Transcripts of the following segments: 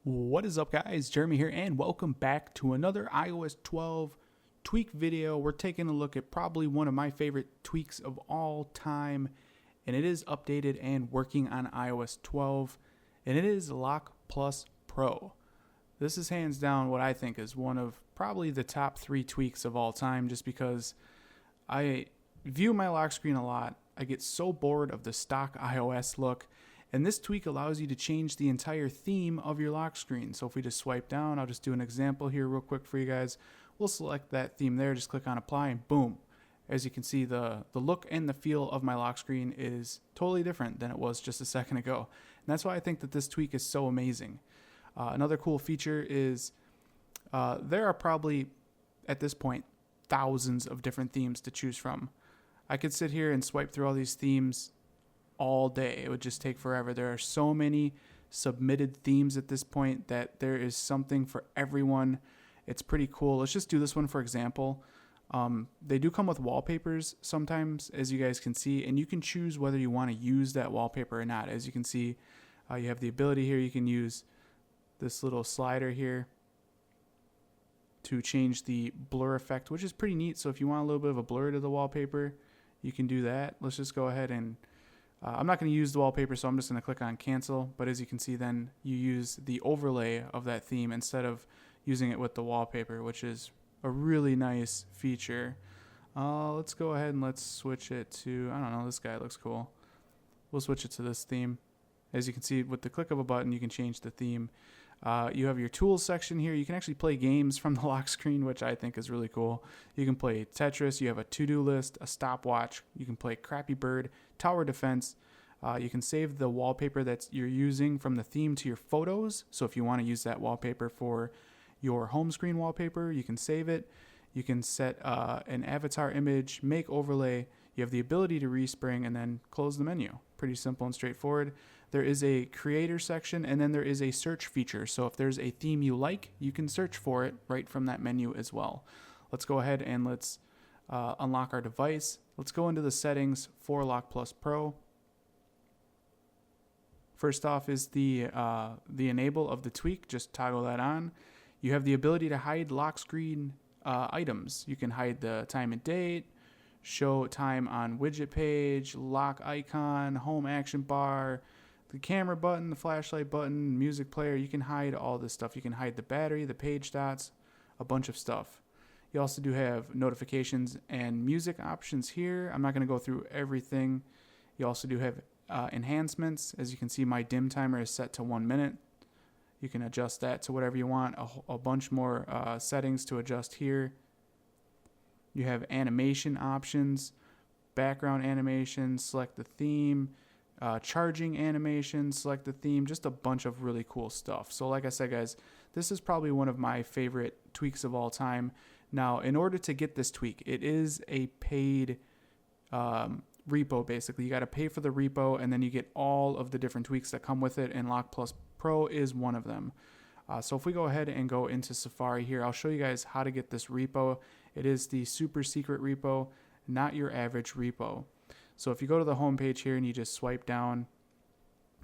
What is up, guys? Jeremy here, and welcome back to another iOS 12 tweak video. We're taking a look at probably one of my favorite tweaks of all time, and it is updated and working on iOS 12, and it is LockPlus Pro. This is hands down what I think is one of probably the top 3 tweaks of all time, just because I view my lock screen a lot. I get so bored of the stock iOS look. And this tweak allows you to change the entire theme of your lock screen. So if we just swipe down, I'll just do an example here real quick for you guys. We'll select that theme there, just click on apply, and boom. As you can see, the look and the feel of my lock screen is totally different than it was just a second ago. And that's why I think that this tweak is so amazing. Another cool feature is there are probably, at this point, thousands of different themes to choose from. I could sit here and swipe through all these themes all day. It would just take forever. There are so many submitted themes at this point that there is something for everyone. It's pretty cool. Let's just do this one for example. They do come with wallpapers sometimes, as you guys can see, and you can choose whether you want to use that wallpaper or not. As you can see, you have the ability here. You can use this little slider here to change the blur effect, which is pretty neat. So if you want a little bit of a blur to the wallpaper, you can do that. Let's just go ahead and I'm not going to use the wallpaper, so I'm just going to click on cancel. But as you can see, then you use the overlay of that theme instead of using it with the wallpaper, which is a really nice feature. Let's go ahead and let's switch it to, I don't know, this guy looks cool. We'll switch it to this theme. As you can see, with the click of a button, you can change the theme. You have your tools section here. You can actually play games from the lock screen, which I think is really cool. You can play Tetris. You have a to-do list, a stopwatch. You can play Crappy Bird, Tower Defense. You can save the wallpaper that you're using from the theme to your photos. So if you want to use that wallpaper for your home screen wallpaper, you can save it. You can set an avatar image, make overlay. You have the ability to respring and then close the menu. Pretty simple and straightforward. There is a creator section, and then there is a search feature. So if there's a theme you like, you can search for it right from that menu as well. Let's go ahead and let's unlock our device. Let's go into the settings for LockPlus Pro. First off is the enable of the tweak. Just toggle that on. You have the ability to hide lock screen items. You can hide the time and date, show time on widget page, lock icon, home action bar, the camera button, the flashlight button, music player. You can hide all this stuff. You can hide the battery, the page dots, a bunch of stuff. You also do have notifications and music options here. I'm not going to go through everything. You also do have enhancements. As you can see, my dim timer is set to 1 minute. You can adjust that to whatever you want. A bunch more settings to adjust here. You have animation options, background animation, select the theme, charging animation, select the theme, just a bunch of really cool stuff. So like I said, guys, this is probably one of my favorite tweaks of all time. Now, in order to get this tweak, it is a paid repo, basically. You got to pay for the repo, and then you get all of the different tweaks that come with it, and LockPlus Pro is one of them. So if we go ahead and go into Safari here, I'll show you guys how to get this repo. It is the super secret repo, not your average repo. So if you go to the home page here and you just swipe down,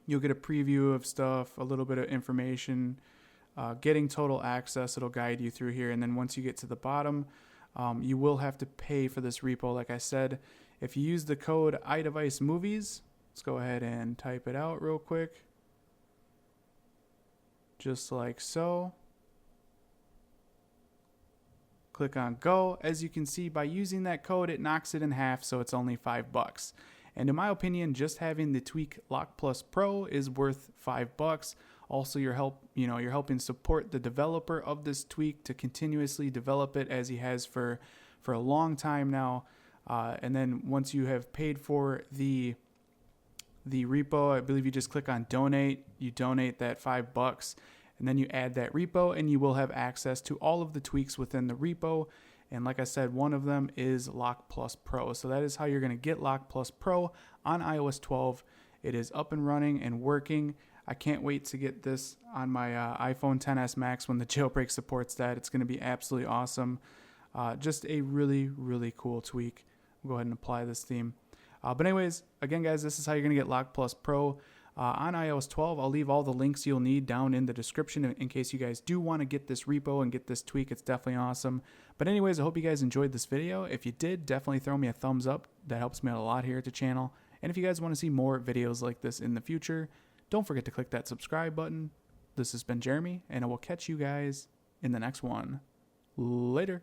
you'll get a preview of stuff, a little bit of information, getting total access. It'll guide you through here. And then once you get to the bottom, you will have to pay for this repo. Like I said, if you use the code iDeviceMovies, let's go ahead and type it out real quick. Just like so. Click on go. As you can see, by using that code, it knocks it in half, so it's only $5. And in my opinion, just having the tweak LockPlus Pro is worth $5. Also, you're helping support the developer of this tweak to continuously develop it, as he has for a long time now. And then once you have paid for the repo, I believe you just click on donate. You donate that $5. And then you add that repo, and you will have access to all of the tweaks within the repo. And like I said, one of them is LockPlus Pro. So that is how you're going to get LockPlus Pro on iOS 12. It is up and running and working. I can't wait to get this on my iPhone XS Max when the jailbreak supports that. It's going to be absolutely awesome. Just a really, really cool tweak. We'll go ahead and apply this theme. But anyways, again, guys, this is how you're going to get LockPlus Pro. on iOS 12. I'll leave all the links you'll need down in the description in case you guys do want to get this repo and get this tweak. It's definitely awesome. But anyways, I hope you guys enjoyed this video. If you did, definitely throw me a thumbs up. That helps me out a lot here at the channel. And if you guys want to see more videos like this in the future, don't forget to click that subscribe button. This has been Jeremy, and I will catch you guys in the next one. Later.